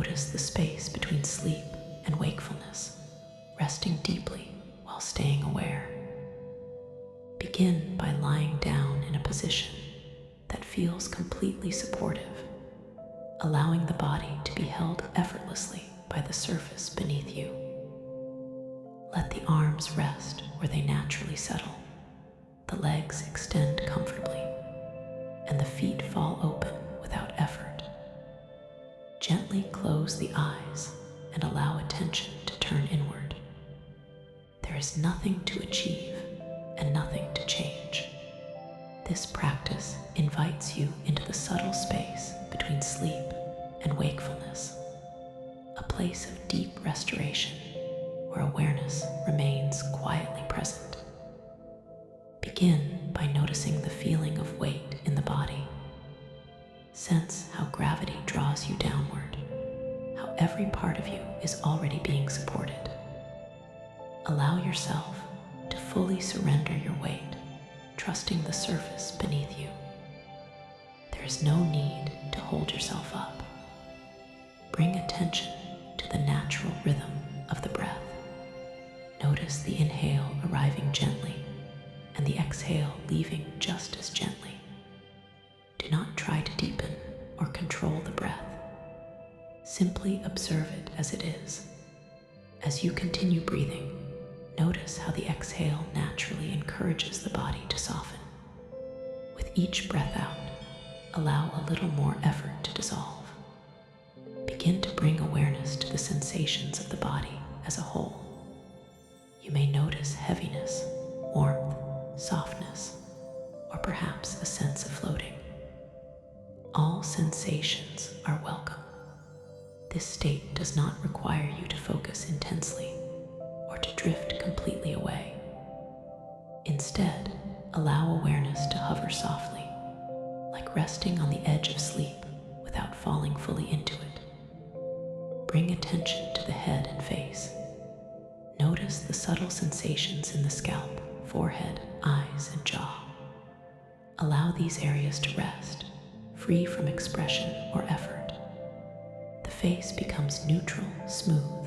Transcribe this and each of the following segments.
Notice the space between sleep and wakefulness, resting deeply while staying aware. Begin by lying down in a position that feels completely supportive, allowing the body to be held effortlessly by the surface beneath you. Let the arms rest where they naturally settle, the legs extend comfortably, and the feet fall open without effort. Gently close the eyes and allow attention to turn inward. There is nothing to achieve and nothing to change. This practice invites you into the subtle space between sleep and wakefulness, a place of deep restoration where awareness remains quietly present. Begin by noticing the feeling of weight in the body. Sense how gravity draws you downward, how every part of you is already being supported. Allow yourself to fully surrender your weight, trusting the surface beneath you. There is no need to hold yourself up. Bring attention to the natural rhythm of the breath. Notice the inhale arriving gently and the exhale leaving just as gently. Do not try to deepen or control the breath. Simply observe it as it is. As you continue breathing, notice how the exhale naturally encourages the body to soften. With each breath out, allow a little more effort to dissolve. Begin to bring awareness to the sensations of the body as a whole. You may notice heaviness, warmth, softness, or perhaps a sense of floating. All sensations are welcome. This state does not require you to focus intensely or to drift completely away. Instead, allow awareness to hover softly, like resting on the edge of sleep without falling fully into it. Bring attention to the head and face. Notice the subtle sensations in the scalp, forehead, eyes, and jaw. Allow these areas to rest, free from expression or effort. The face becomes neutral, smooth,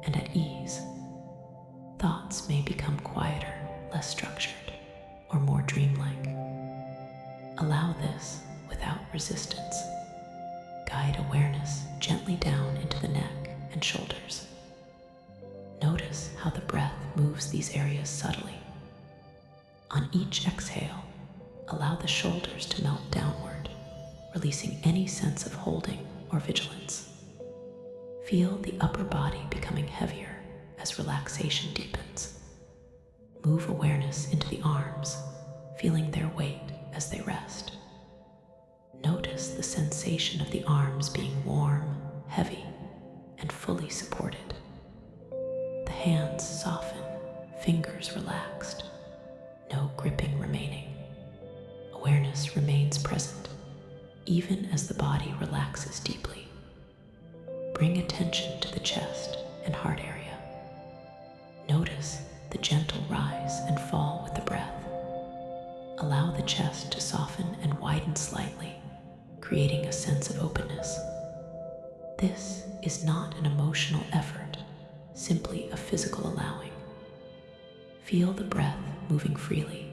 and at ease. Thoughts may become quieter, less structured, or more dreamlike. Allow this without resistance. Guide awareness gently down into the neck and shoulders. Notice how the breath moves these areas subtly. On each exhale, allow the shoulders to melt downward, releasing any sense of holding or vigilance. Feel the upper body becoming heavier as relaxation deepens. Move awareness into the arms, feeling their weight as they rest. Notice the sensation of the arms being warm, heavy, and fully supported. The hands soften, fingers relaxed, no gripping remaining. Awareness remains present, even as the body relaxes deeply. Bring attention to the chest and heart area. Notice the gentle rise and fall with the breath. Allow the chest to soften and widen slightly, creating a sense of openness. This is not an emotional effort, simply a physical allowing. Feel the breath moving freely,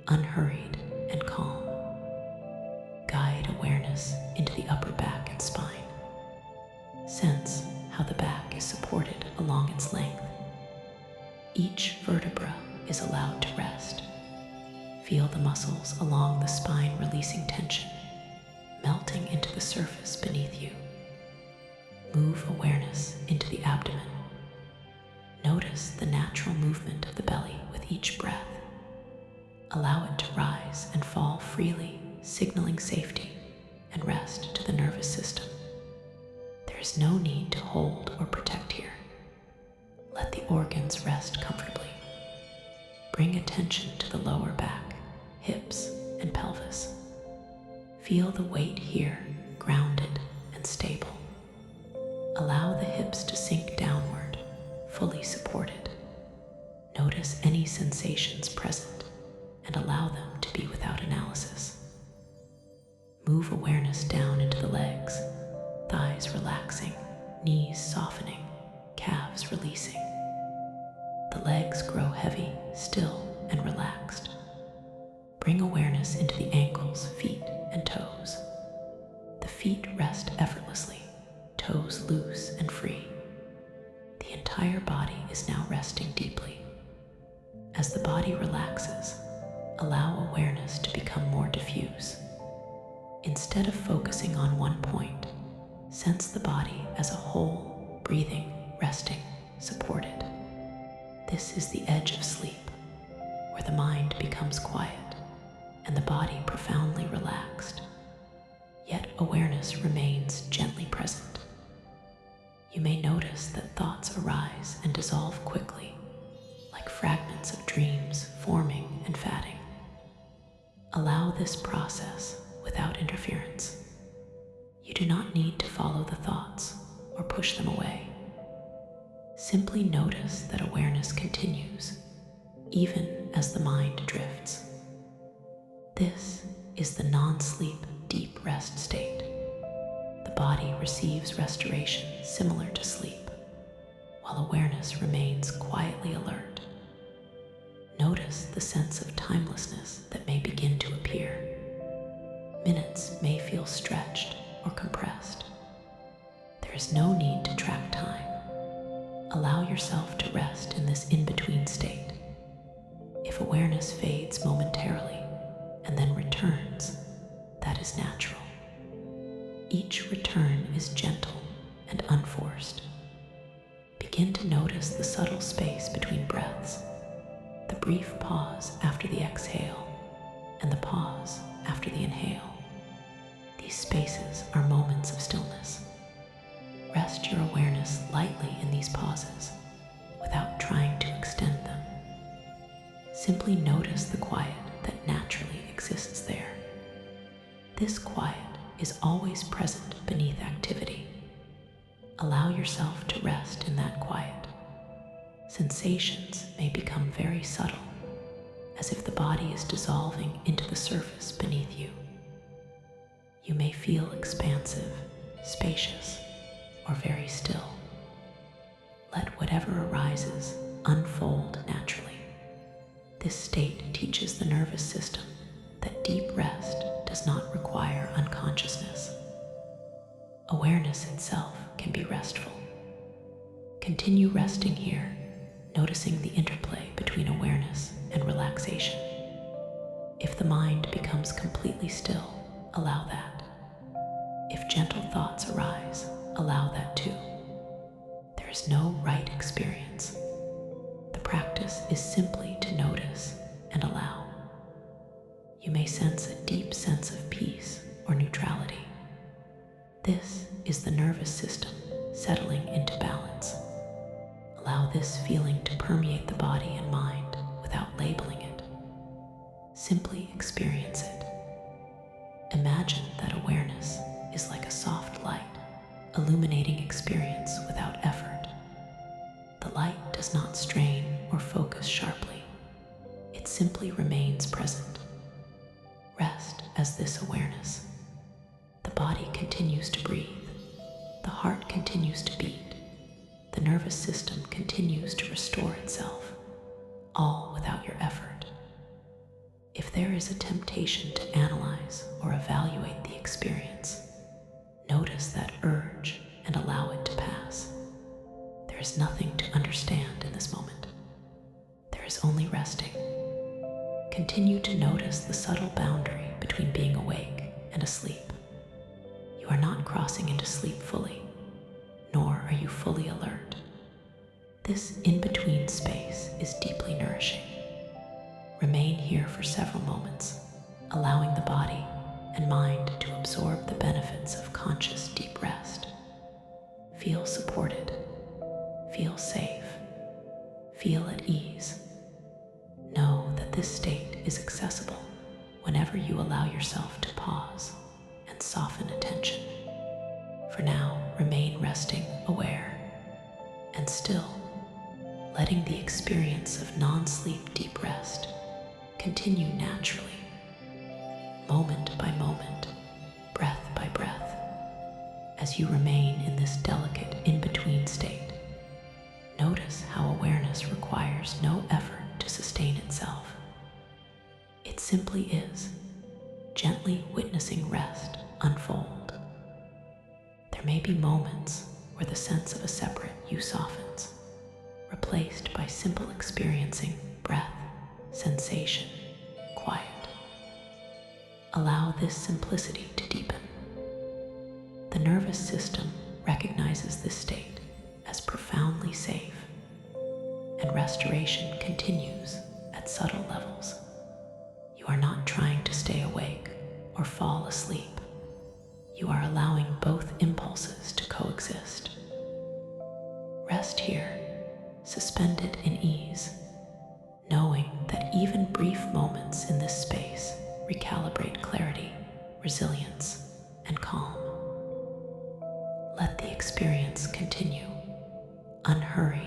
unhurried and calm. Guide awareness into the upper back and spine. Sense how the back is supported along its length. Each vertebra is allowed to rest. Feel the muscles along the spine releasing tension, melting into the surface beneath you. Move awareness into the abdomen. Notice the natural movement of the belly with each breath. Allow it to rise and fall freely, signaling safety and rest to the nervous system. There is no need to hold or protect here. Let the organs rest comfortably. Bring attention to the lower back, hips, and pelvis. Feel the weight here, grounded and stable. Allow the hips to sink downward, fully supported. Notice any sensations present and allow them to be without analysis. Move awareness down into the legs, thighs relaxing, knees softening, calves releasing. The legs grow heavy, still, and relaxed. Bring awareness into the ankles, feet, and toes. The feet rest effortlessly, toes loose and free. The entire body is now resting deeply. As the body relaxes, allow awareness to become more diffuse. Instead of focusing on one point, sense the body as a whole, breathing, resting, supported. This is the edge of sleep, where the mind becomes quiet and the body profoundly relaxed, yet awareness remains gently present. You may notice that thoughts arise and dissolve quickly, like fragments of dreams forming and fading. Allow this process without interference. You do not need to follow the thoughts or push them away. Simply notice that awareness continues, even as the mind drifts. This is the non-sleep deep rest state. The body receives restoration similar to sleep, while awareness remains quietly alert. Notice the sense of timelessness that may begin to appear. Minutes may feel stretched or compressed. There is no need to track time. Allow yourself to rest in this in-between state. If awareness fades momentarily and then returns, that is natural. Each return is gentle and unforced. Begin to notice the subtle space between breaths, the brief pause after the exhale, and the pause after the inhale. These spaces are moments of stillness. Rest your awareness lightly in these pauses without trying to extend them. Simply notice the quiet that naturally exists there. This quiet is always present beneath activity. Allow yourself to rest in that quiet. Sensations may become very subtle, as if the body is dissolving into the surface beneath you. You may feel expansive, spacious, or very still. Let whatever arises unfold naturally. This state teaches the nervous system that deep rest does not require unconsciousness. Awareness itself can be restful. Continue resting here, noticing the interplay between awareness and relaxation. If the mind becomes completely still, allow that. If gentle thoughts arise, allow that too. There is no right experience. The practice is simply to notice and allow. You may sense a deep sense of peace or neutrality. This is the nervous system settling into balance. Allow this feeling to permeate the body and mind without labeling it. Simply experience it. Imagine that awareness is like a soft light, illuminating experience without effort. The light does not strain or focus sharply. It simply remains present. Rest as this awareness. The body continues to breathe. The heart continues to beat. The nervous system continues to restore itself, all without your effort. If there is a temptation to analyze or evaluate the experience, notice that urge and allow it to pass. There is nothing to understand in this moment. There is only resting. Continue to notice the subtle boundary between being awake and asleep. You are not crossing into sleep fully, nor are you fully alert. This in-between space is deeply nourishing. Remain here for several moments, allowing the body and mind to absorb the benefits of conscious deep rest. Feel supported, feel safe, feel at ease. Know that this state is accessible whenever you allow yourself to pause and soften attention. For now, remain resting, aware, and still, letting the experience of non-sleep deep rest continue naturally, moment by moment, breath by breath, as you remain in this delicate simply is, gently witnessing rest unfold. There may be moments where the sense of a separate you softens, replaced by simple experiencing breath, sensation, quiet. Allow this simplicity to deepen. The nervous system recognizes this state as profoundly safe, and restoration continues at subtle levels. You are not trying to stay awake or fall asleep. You are allowing both impulses to coexist. Rest here, suspended in ease, knowing that even brief moments in this space recalibrate clarity, resilience, and calm. Let the experience continue, unhurried